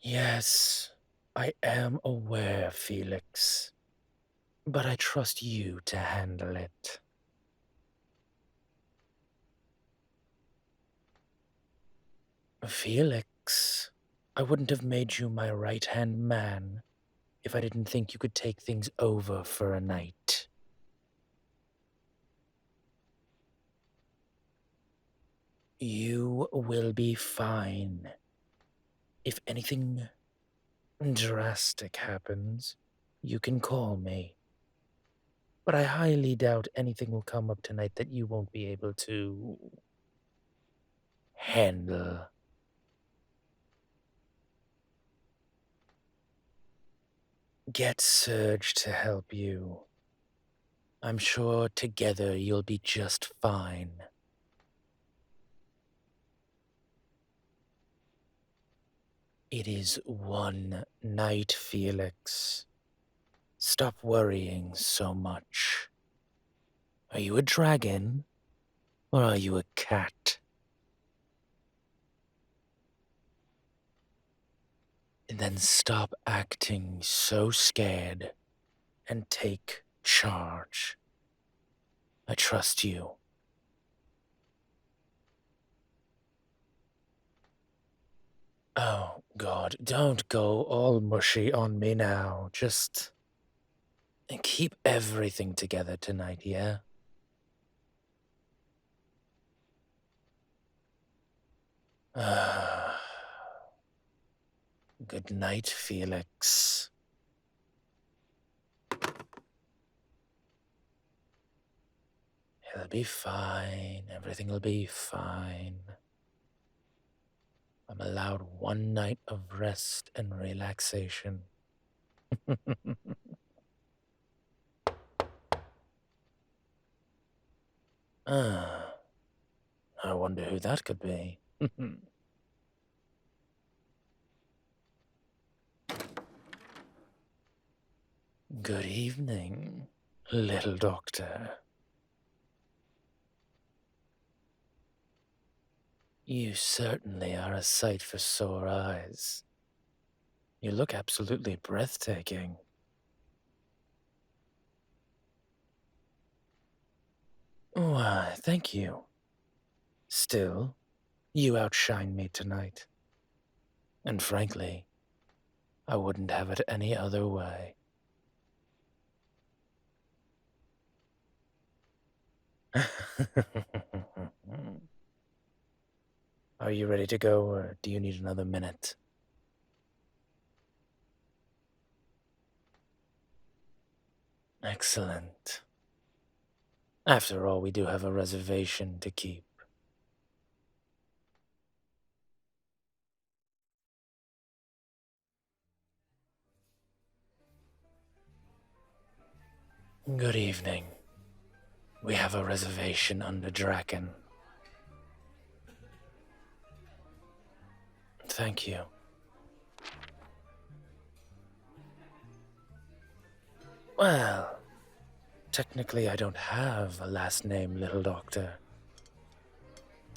Yes, I am aware, Felix, but I trust you to handle it. Felix, I wouldn't have made you my right-hand man if I didn't think you could take things over for a night. You will be fine. If anything drastic happens, you can call me. But I highly doubt anything will come up tonight that you won't be able to handle. Get Surge to help you. I'm sure together you'll be just fine. It is one night, Felix. Stop worrying so much. Are you a dragon? Or are you a cat? And then stop acting so scared and take charge. I trust you. Oh, God, don't go all mushy on me now. Just keep everything together tonight, yeah? Good night, Felix. He'll be fine. Everything will be fine. I'm allowed one night of rest and relaxation. Ah, I wonder who that could be. Good evening, little doctor. You certainly are a sight for sore eyes. You look absolutely breathtaking. Why, thank you. Still, you outshine me tonight. And frankly, I wouldn't have it any other way. Are you ready to go, or do you need another minute? Excellent. After all, we do have a reservation to keep. Good evening. We have a reservation under Draken. Thank you. Well, technically I don't have a last name, little doctor.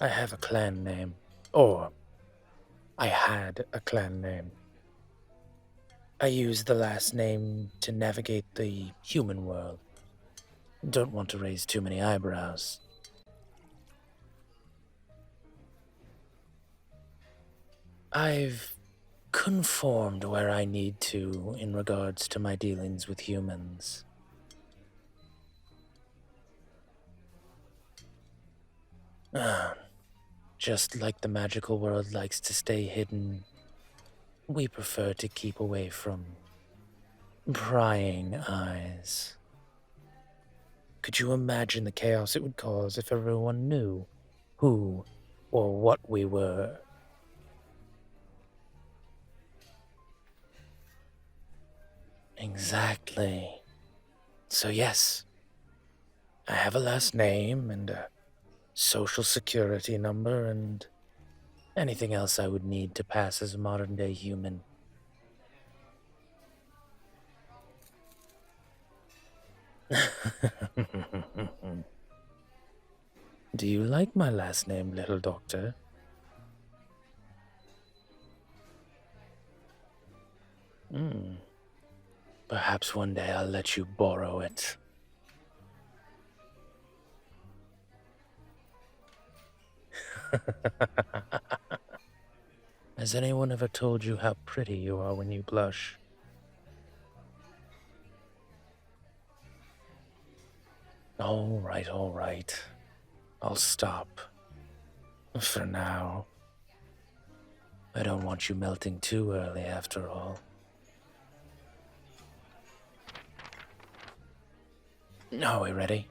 I have a clan name. Or, I had a clan name. I use the last name to navigate the human world. Don't want to raise too many eyebrows. I've conformed where I need to in regards to my dealings with humans. Ah, just like the magical world likes to stay hidden, we prefer to keep away from prying eyes. Could you imagine the chaos it would cause if everyone knew who or what we were? Exactly. So yes, I have a last name and a social security number and anything else I would need to pass as a modern-day human. Do you like my last name, little doctor? Perhaps one day I'll let you borrow it. Has anyone ever told you how pretty you are when you blush? All right. I'll stop. For now. I don't want you melting too early after all. Are we ready?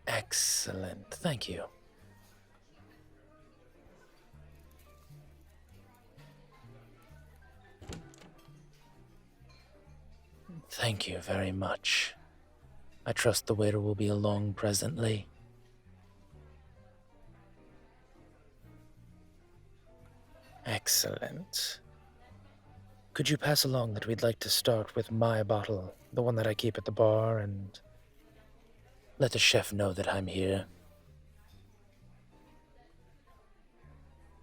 Excellent. Thank you. Thank you very much. I trust the waiter will be along presently. Excellent. Could you pass along that we'd like to start with my bottle, the one that I keep at the bar, and let the chef know that I'm here?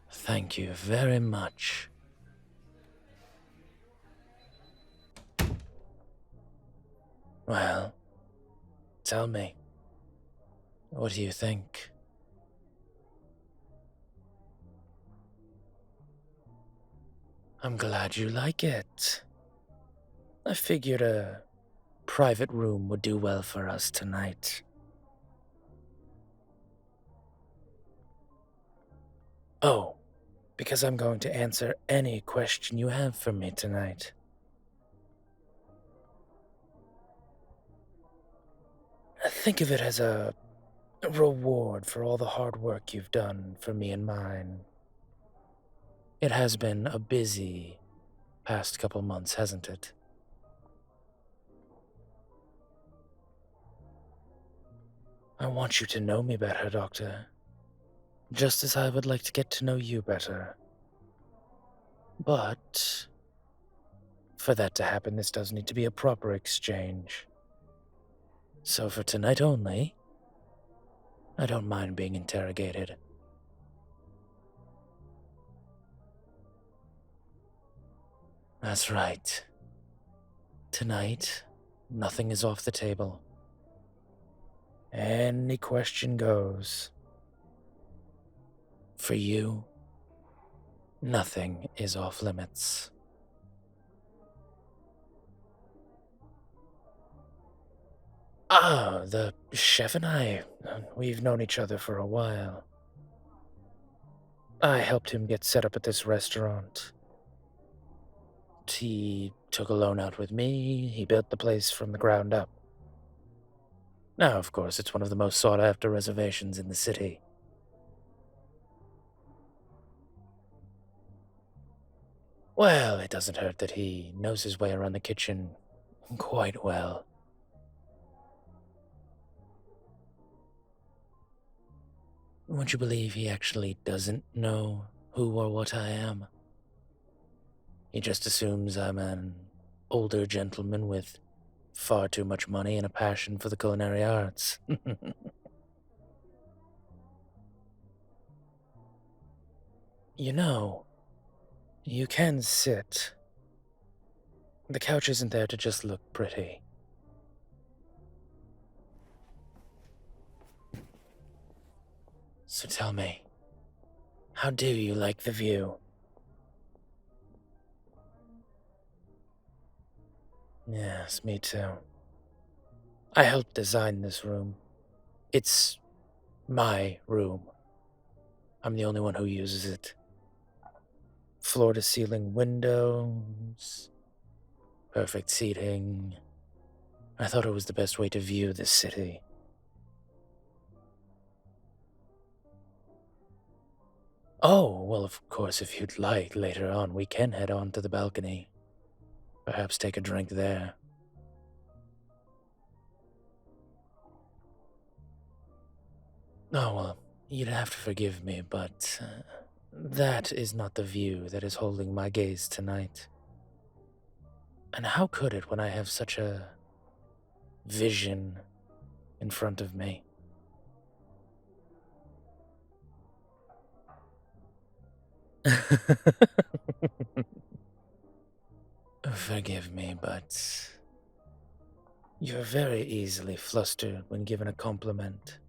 Thank you very much. Well, tell me, what do you think? I'm glad you like it. I figured a private room would do well for us tonight. Oh, because I'm going to answer any question you have for me tonight. Think of it as a reward for all the hard work you've done for me and mine. It has been a busy past couple months, hasn't it? I want you to know me better, Doctor. Just as I would like to get to know you better. But for that to happen, this does need to be a proper exchange. So for tonight only, I don't mind being interrogated. That's right. Tonight, nothing is off the table. Any question goes. For you, nothing is off limits. The chef and I, we've known each other for a while. I helped him get set up at this restaurant. He took a loan out with me, he built the place from the ground up. Now, of course, it's one of the most sought-after reservations in the city. Well, it doesn't hurt that he knows his way around the kitchen quite well. Would you believe he actually doesn't know who or what I am? He just assumes I'm an older gentleman with far too much money and a passion for the culinary arts. You know, you can sit. The couch isn't there to just look pretty. So tell me, how do you like the view? Yes, me too. I helped design this room. It's my room. I'm the only one who uses it. Floor-to-ceiling windows, perfect seating. I thought it was the best way to view this city. Oh, well, of course, if you'd like, later on, we can head on to the balcony. Perhaps take a drink there. Oh, well, you'd have to forgive me, but that is not the view that is holding my gaze tonight. And how could it when I have such a vision in front of me? Forgive me, but you're very easily flustered when given a compliment.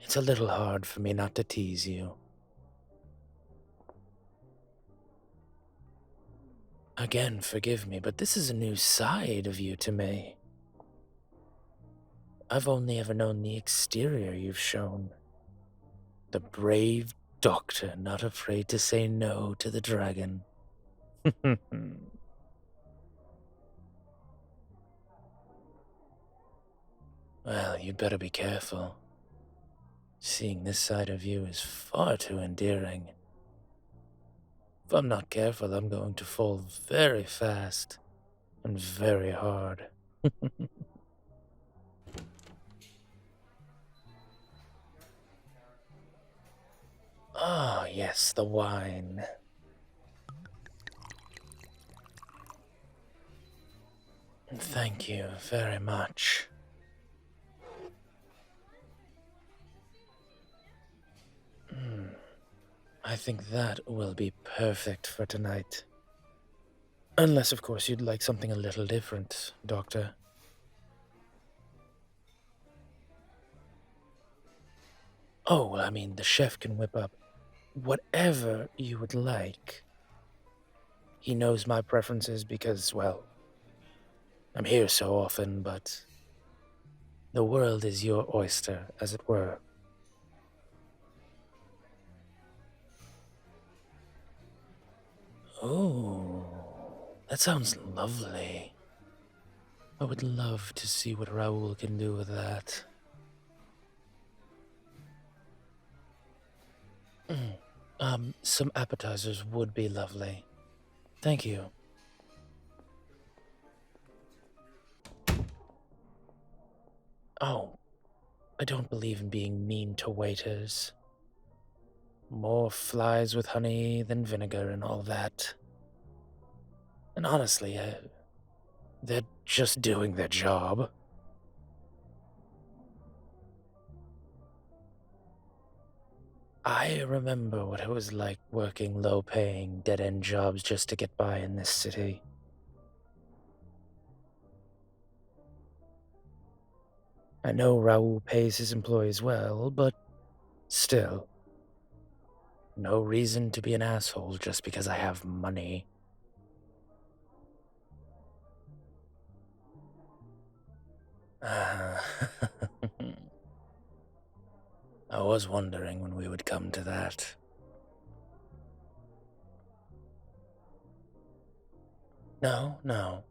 It's a little hard for me not to tease you. Again, forgive me, but this is a new side of you to me. I've only ever known the exterior you've shown. The brave doctor not afraid to say no to the dragon. Well, you'd better be careful. Seeing this side of you is far too endearing. If I'm not careful, I'm going to fall very fast and very hard. Ah, yes, the wine. Thank you very much. I think that will be perfect for tonight. Unless, of course, you'd like something a little different, Doctor. Oh, well, I mean, the chef can whip up whatever you would like. He knows my preferences because, well, I'm here so often, but the world is your oyster, as it were. Oh, that sounds lovely. I would love to see what Raoul can do with that. Some appetizers would be lovely. Thank you. Oh, I don't believe in being mean to waiters. More flies with honey than vinegar and all that. And honestly, they're just doing their job. I remember what it was like working low-paying, dead-end jobs just to get by in this city. I know Raoul pays his employees well, but still. No reason to be an asshole just because I have money. I was wondering when we would come to that. No, no.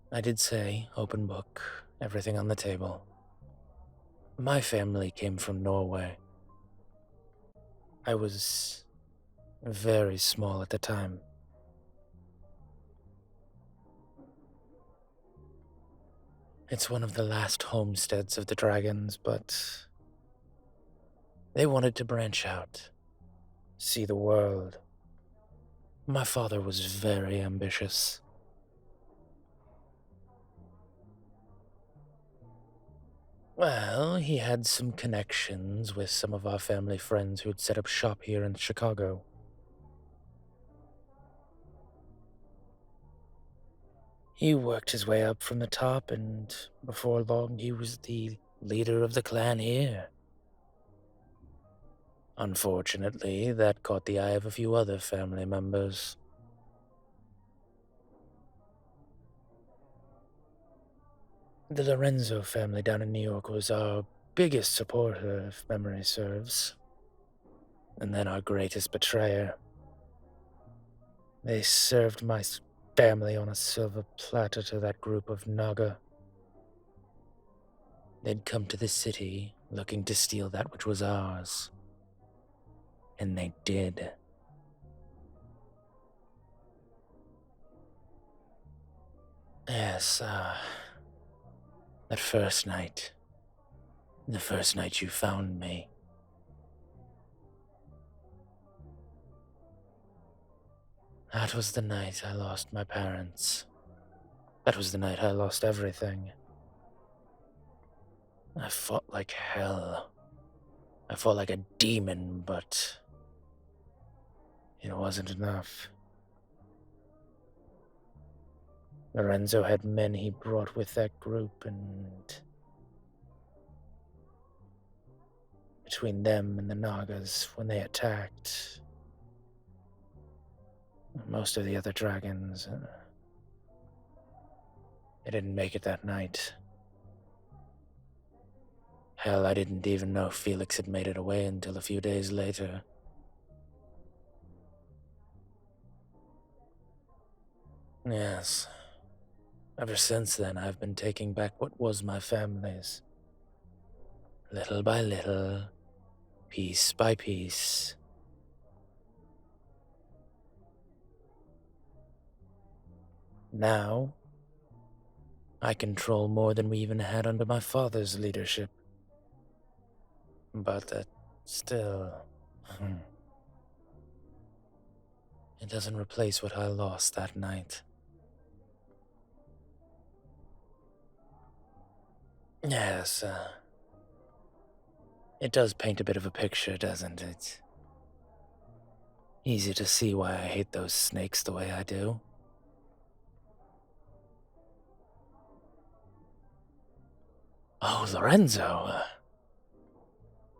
I did say, open book, everything on the table. My family came from Norway. I was very small at the time. It's one of the last homesteads of the dragons, but they wanted to branch out, see the world. My father was very ambitious. Well, he had some connections with some of our family friends who'd set up shop here in Chicago. He worked his way up from the top, and before long he was the leader of the clan here. Unfortunately, that caught the eye of a few other family members. The Lorenzo family down in New York was our biggest supporter, if memory serves. And then our greatest betrayer. They served my family on a silver platter to that group of Naga. They'd come to the city looking to steal that which was ours. And they did. Yes, that first night. The first night you found me. That was the night I lost my parents. That was the night I lost everything. I fought like hell. I fought like a demon, but it wasn't enough. Lorenzo had men he brought with that group, and between them and the Nagas, when they attacked, most of the other dragons, they didn't make it that night. Hell, I didn't even know Felix had made it away until a few days later. Yes. Ever since then, I've been taking back what was my family's. Little by little, piece by piece. Now, I control more than we even had under my father's leadership. But that still... It doesn't replace what I lost that night. Yes, it does paint a bit of a picture, doesn't it? Easy to see why I hate those snakes the way I do. Oh, Lorenzo.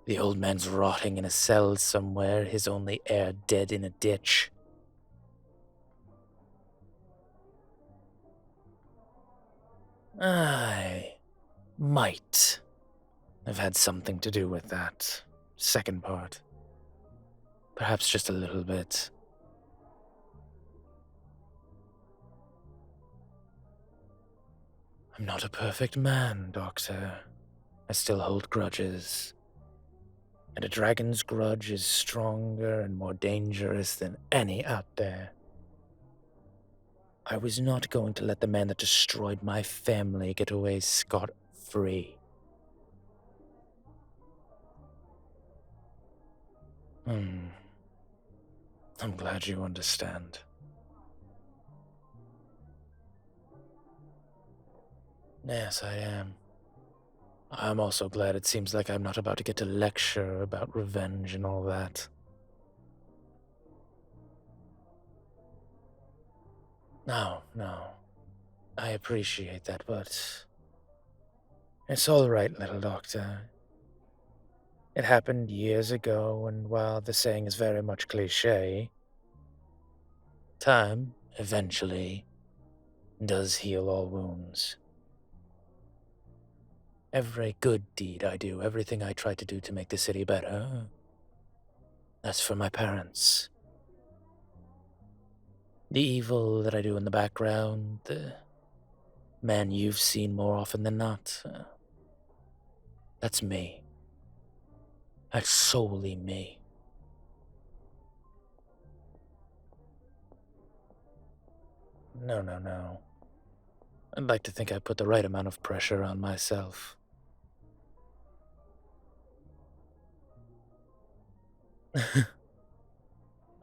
The old man's rotting in a cell somewhere, his only heir dead in a ditch. I might have had something to do with that second part. Perhaps just a little bit. I'm not a perfect man, Doctor. I still hold grudges. And a dragon's grudge is stronger and more dangerous than any out there. I was not going to let the man that destroyed my family get away scot-free. I'm glad you understand. Yes, I am. I'm also glad it seems like I'm not about to get to lecture about revenge and all that. No. I appreciate that, but... It's all right, little doctor. It happened years ago, and while the saying is very much cliché, time, eventually, does heal all wounds. Every good deed I do, everything I try to do to make the city better, that's for my parents. The evil that I do in the background, the man you've seen more often than not, that's me. That's solely me. No. I'd like to think I put the right amount of pressure on myself.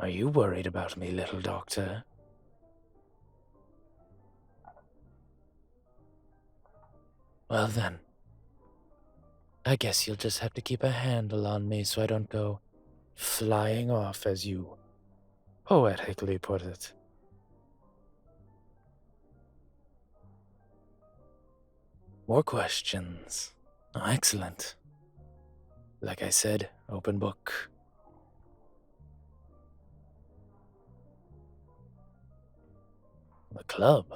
Are you worried about me, little doctor? Well then, I guess you'll just have to keep a handle on me so I don't go flying off, as you poetically put it. More questions. Oh, excellent. Like I said, open book. The club?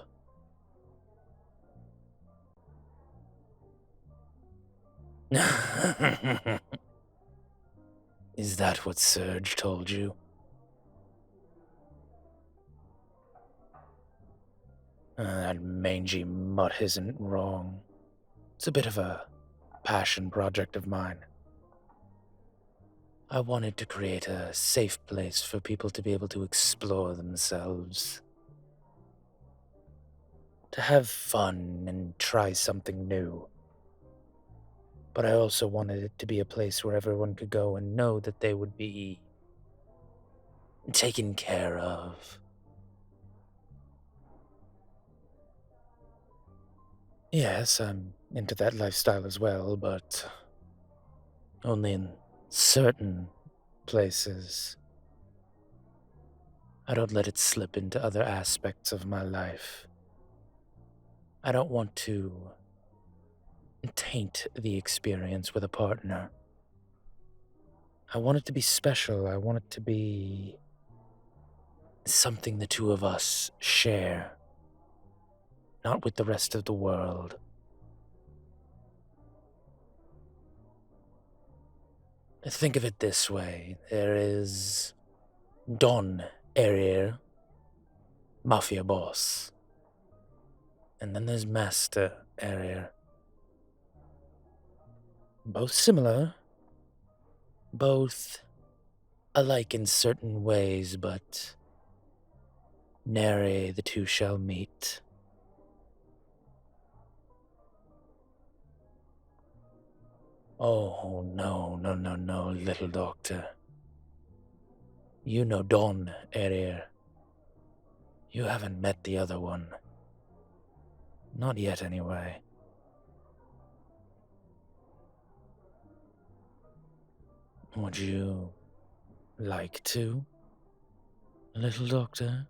Is that what Serge told you? That mangy mutt isn't wrong. It's a bit of a passion project of mine. I wanted to create a safe place for people to be able to explore themselves. To have fun and try something new. But I also wanted it to be a place where everyone could go and know that they would be taken care of. Yes, I'm into that lifestyle as well, but only in certain places. I don't let it slip into other aspects of my life. I don't want to taint the experience with a partner. I want it to be special. I want it to be something the two of us share, not with the rest of the world. Think of it this way. There is Don Errir, Mafia Boss. And then there's Master Errir. Both similar, both alike in certain ways, but nary the two shall meet. Oh, no, little doctor. You know Don Errir. You haven't met the other one. Not yet, anyway. Would you like to, little doctor?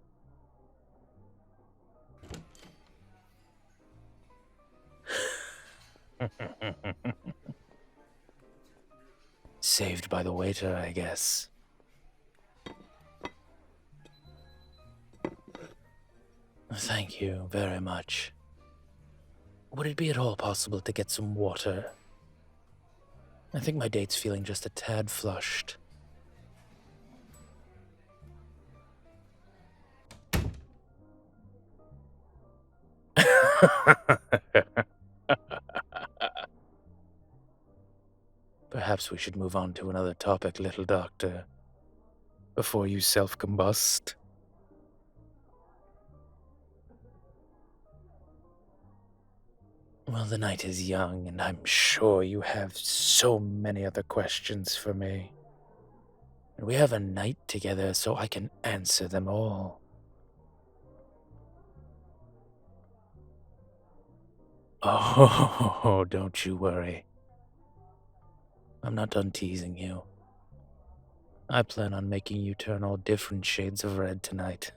Saved by the waiter, I guess. Thank you very much. Would it be at all possible to get some water? I think my date's feeling just a tad flushed. Perhaps we should move on to another topic, little doctor, before you self-combust. Well, the night is young, and I'm sure you have so many other questions for me. And we have a night together so I can answer them all. Oh, don't you worry. I'm not done teasing you. I plan on making you turn all different shades of red tonight.